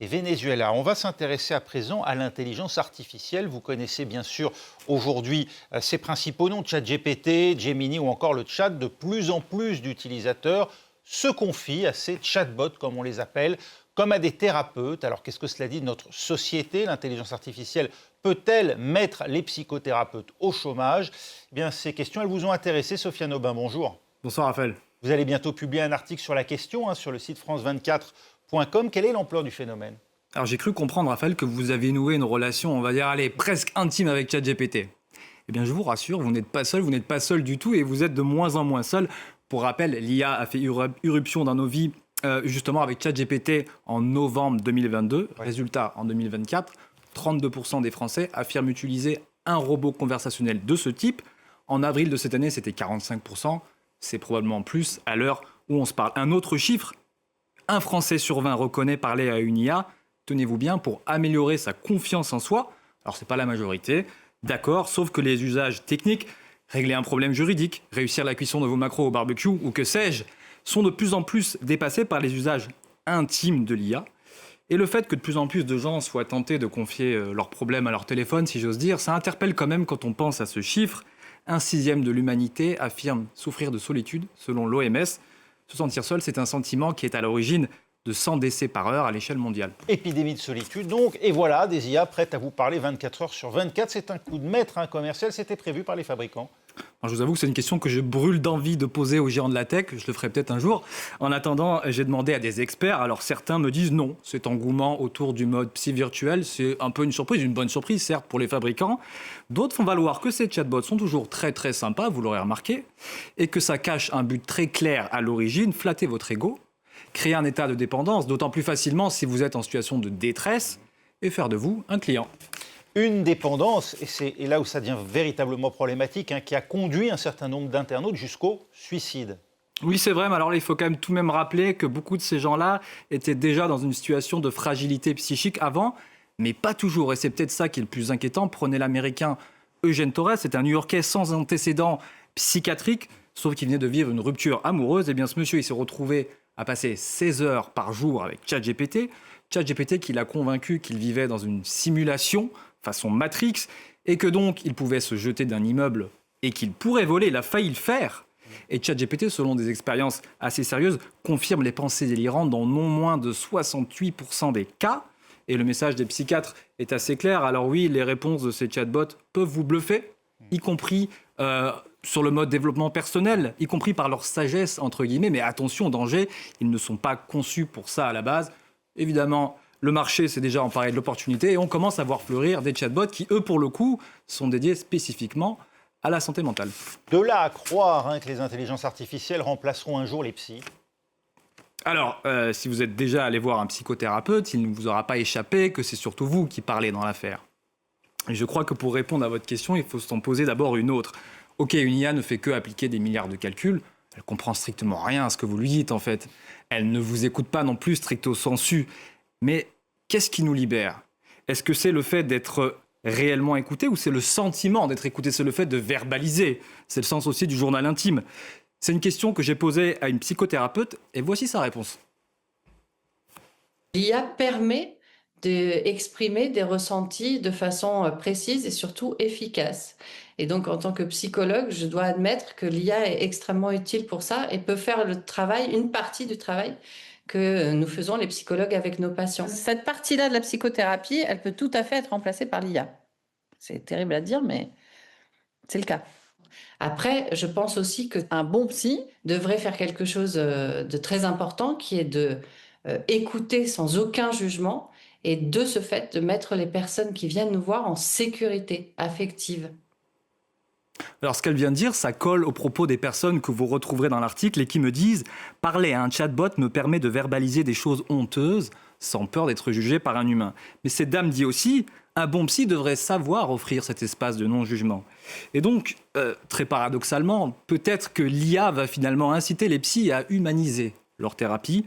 et Venezuela. On va s'intéresser à présent à l'intelligence artificielle. Vous connaissez bien sûr aujourd'hui ses principaux noms, ChatGPT, Gemini ou encore le chat. De plus en plus d'utilisateurs se confient à ces chatbots, comme on les appelle, comme à des thérapeutes. Alors qu'est-ce que cela dit de notre société? L'intelligence artificielle peut-elle mettre les psychothérapeutes au chômage? Eh bien, ces questions, elles vous ont intéressé. Sofiane Aubin, bonjour. Bonsoir Raphaël. Vous allez bientôt publier un article sur la question sur le site france24.com. Quelle est l'ampleur du phénomène? Alors j'ai cru comprendre Raphaël que vous avez noué une relation, on va dire, presque intime avec ChatGPT. Eh bien je vous rassure, vous n'êtes pas seul du tout et vous êtes de moins en moins seul. Pour rappel, l'IA a fait irruption dans nos vies justement avec ChatGPT en novembre 2022. Ouais. Résultat, en 2024, 32% des Français affirment utiliser un robot conversationnel de ce type. En avril de cette année, c'était 45%. C'est probablement plus à l'heure où on se parle. Un autre chiffre, un Français sur 20 reconnaît parler à une IA, tenez-vous bien, pour améliorer sa confiance en soi. Alors, ce n'est pas la majorité, d'accord, sauf que les usages techniques, régler un problème juridique, réussir la cuisson de vos macros au barbecue ou que sais-je, sont de plus en plus dépassés par les usages intimes de l'IA. Et le fait que de plus en plus de gens soient tentés de confier leurs problèmes à leur téléphone, si j'ose dire, ça interpelle quand même quand on pense à ce chiffre. 1/6 de l'humanité affirme souffrir de solitude, selon l'OMS. Se sentir seul, c'est un sentiment qui est à l'origine de 100 décès par heure à l'échelle mondiale. Épidémie de solitude, donc. Et voilà, des IA prêtes à vous parler 24 heures sur 24. C'est un coup de maître commercial. C'était prévu par les fabricants. Alors, je vous avoue que c'est une question que je brûle d'envie de poser aux géants de la tech. Je le ferai peut-être un jour. En attendant, j'ai demandé à des experts. Alors, certains me disent non. Cet engouement autour du mode psy virtuel, c'est un peu une surprise. Une bonne surprise, certes, pour les fabricants. D'autres font valoir que ces chatbots sont toujours très, très sympas, vous l'aurez remarqué, et que ça cache un but très clair à l'origine, flatter votre ego, créer un état de dépendance, d'autant plus facilement si vous êtes en situation de détresse, et faire de vous un client. Une dépendance, et c'est là où ça devient véritablement problématique, qui a conduit un certain nombre d'internautes jusqu'au suicide. Oui, c'est vrai, mais alors il faut quand même tout de même rappeler que beaucoup de ces gens-là étaient déjà dans une situation de fragilité psychique avant, mais pas toujours. Et c'est peut-être ça qui est le plus inquiétant. Prenez l'américain Eugène Torres, c'est un New-Yorkais sans antécédent psychiatrique, sauf qu'il venait de vivre une rupture amoureuse. Eh bien, ce monsieur, il s'est retrouvé à passer 16 heures par jour avec ChatGPT. ChatGPT qui l'a convaincu qu'il vivait dans une simulation façon Matrix, et que donc il pouvait se jeter d'un immeuble et qu'il pourrait voler. Il a failli le faire. Et ChatGPT, selon des expériences assez sérieuses, confirme les pensées délirantes dans non moins de 68% des cas. Et le message des psychiatres est assez clair. Alors oui, les réponses de ces chatbots peuvent vous bluffer, y compris sur le mode développement personnel, y compris par leur sagesse, entre guillemets. Mais attention, danger, ils ne sont pas conçus pour ça à la base. Évidemment, le marché s'est déjà emparé de l'opportunité et on commence à voir fleurir des chatbots qui, eux, pour le coup, sont dédiés spécifiquement à la santé mentale. De là à croire que les intelligences artificielles remplaceront un jour les psys. Alors, si vous êtes déjà allé voir un psychothérapeute, il ne vous aura pas échappé que c'est surtout vous qui parlez dans l'affaire. Et je crois que pour répondre à votre question, il faut s'en poser d'abord une autre. Ok, une IA ne fait que appliquer des milliards de calculs. Elle comprend strictement rien à ce que vous lui dites, en fait. Elle ne vous écoute pas non plus stricto sensu. Mais qu'est-ce qui nous libère? Est-ce que c'est le fait d'être réellement écouté ou c'est le sentiment d'être écouté? C'est le fait de verbaliser. C'est le sens aussi du journal intime. C'est une question que j'ai posée à une psychothérapeute et voici sa réponse. L'IA permet d'exprimer des ressentis de façon précise et surtout efficace. Et donc, en tant que psychologue, je dois admettre que l'IA est extrêmement utile pour ça et peut faire le travail, une partie du travail que nous faisons les psychologues avec nos patients. Cette partie-là de la psychothérapie, elle peut tout à fait être remplacée par l'IA. C'est terrible à dire, mais c'est le cas. Après, je pense aussi qu'un bon psy devrait faire quelque chose de très important, qui est de écouter sans aucun jugement et de ce fait de mettre les personnes qui viennent nous voir en sécurité affective. Alors ce qu'elle vient de dire, ça colle aux propos des personnes que vous retrouverez dans l'article et qui me disent « Parler à un chatbot me permet de verbaliser des choses honteuses sans peur d'être jugé par un humain. » Mais cette dame dit aussi « Un bon psy devrait savoir offrir cet espace de non-jugement. » Et donc, très paradoxalement, peut-être que l'IA va finalement inciter les psys à humaniser leur thérapie.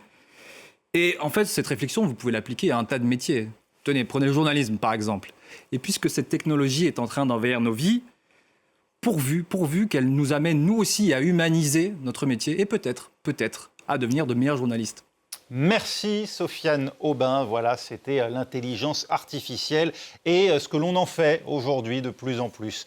Et en fait, cette réflexion, vous pouvez l'appliquer à un tas de métiers. Tenez, prenez le journalisme par exemple. Et puisque cette technologie est en train d'envahir nos vies, pourvu qu'elle nous amène nous aussi à humaniser notre métier et peut-être à devenir de meilleurs journalistes. Merci Sofiane Aubin. Voilà, c'était l'intelligence artificielle et ce que l'on en fait aujourd'hui de plus en plus.